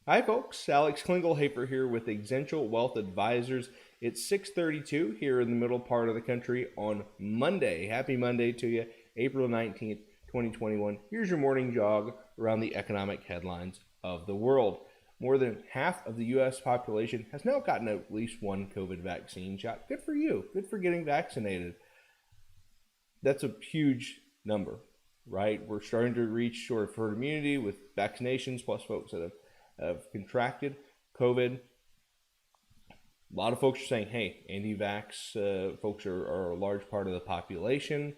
Hi folks, Alex Klingelhoeffer here with Exencial Wealth Advisors. It's 6:32 here in the middle part of the country on Monday. Happy Monday to you, April 19th, 2021. Here's your morning jog around the economic headlines of the world. More than half of the U.S. population has now gotten at least one COVID vaccine shot. Good for you. Good for getting vaccinated. That's a huge number, right? We're starting to reach sort of herd immunity with vaccinations plus folks that have contracted COVID. A lot of folks are saying, hey, anti-vax folks are a large part of the population.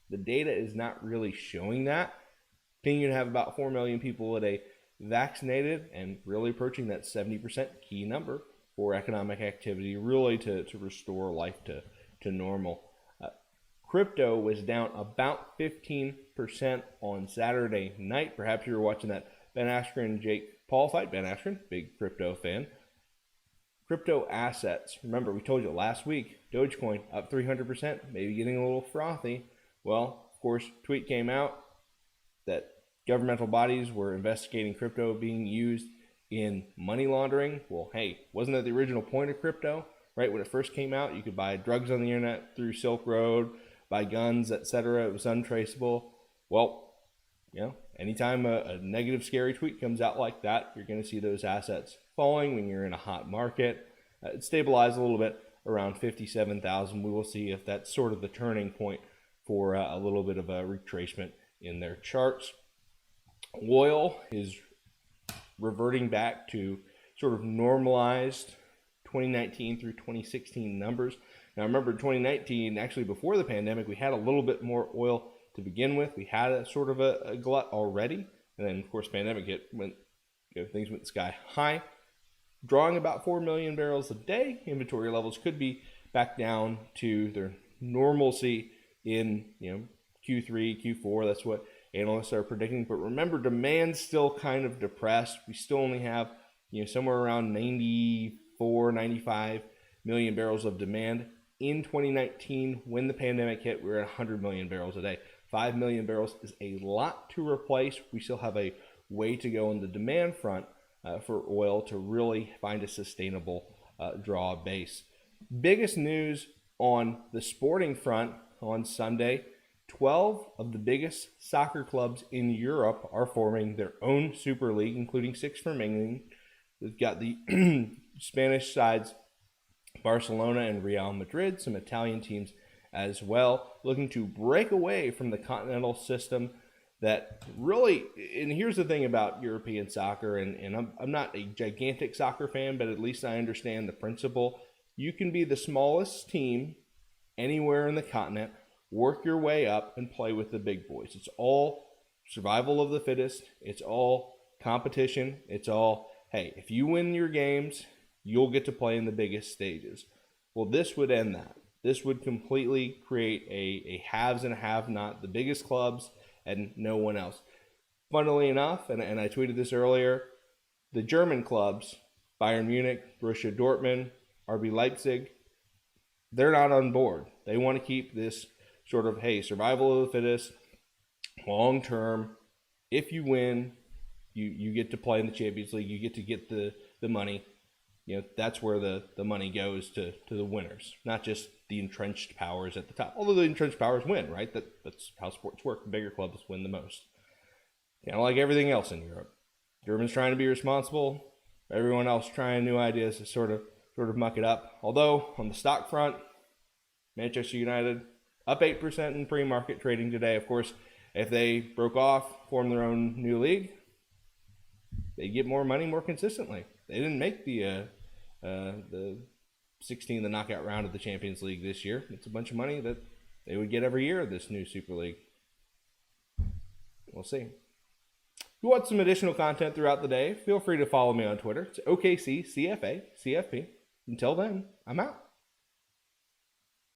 The data is not really showing that. Continue to have about 4 million people a day vaccinated and really approaching that 70% key number for economic activity, really to restore life to normal. Crypto was down about 15% on Saturday night. Perhaps you were watching that Ben Askren, Jake Paul fight. Ben Askren, big crypto fan. Crypto assets. Remember, we told you last week, Dogecoin up 300%, maybe getting a little frothy. Well, of course, tweet came out that governmental bodies were investigating crypto being used in money laundering. Well, hey, wasn't that the original point of crypto? Right, when it first came out, you could buy drugs on the internet through Silk Road, buy guns, etc. It was untraceable. Well, anytime a negative, scary tweet comes out like that, you're going to see those assets falling when you're in a hot market. It stabilized a little bit around 57,000. We will see if that's sort of the turning point for a little bit of a retracement in their charts. Oil is reverting back to sort of normalized 2019 through 2016 numbers. Now remember, 2019, actually before the pandemic, we had a little bit more oil to begin with. We had a sort of a glut already, and then of course pandemic hit, things went sky high, drawing about 4 million barrels a day. Inventory levels could be back down to their normalcy in Q3, Q4. That's what analysts are predicting. But remember, demand's still kind of depressed. We still only have somewhere around 94, 95 million barrels of demand. In 2019, when the pandemic hit, we were at 100 million barrels a day. 5 million barrels is a lot to replace. We still have a way to go on the demand front for oil to really find a sustainable draw base. Biggest news on the sporting front on Sunday, 12 of the biggest soccer clubs in Europe are forming their own Super League, including 6 from England. We've got the Spanish sides, Barcelona and Real Madrid, some Italian teams as well, looking to break away from the continental system that really, and here's the thing about European soccer, and I'm not a gigantic soccer fan, but at least I understand the principle. You can be the smallest team anywhere in the continent, work your way up and play with the big boys. It's all survival of the fittest. It's all competition. It's all, hey, if you win your games, you'll get to play in the biggest stages. Well, this would end that. This would completely create a haves and have-not, the biggest clubs and no one else. Funnily enough, and I tweeted this earlier, the German clubs, Bayern Munich, Borussia Dortmund, RB Leipzig, they're not on board. They want to keep this sort of, hey, survival of the fittest, long term. If you win, you get to play in the Champions League. You get the money. That's where the money goes to the winners, not just the entrenched powers at the top. Although the entrenched powers win, right? That's how sports work. The bigger clubs win the most. Kind of like everything else in Europe. Germans trying to be responsible. Everyone else trying new ideas to sort of muck it up. Although on the stock front, Manchester United up 8% in pre-market trading today. Of course, if they broke off, formed their own new league, they get more money more consistently. They didn't make the 16, the knockout round of the Champions League this year. It's a bunch of money that they would get every year of this new Super League. We'll see. If you want some additional content throughout the day, feel free to follow me on Twitter. It's OKC CFA CFP. Until then, I'm out.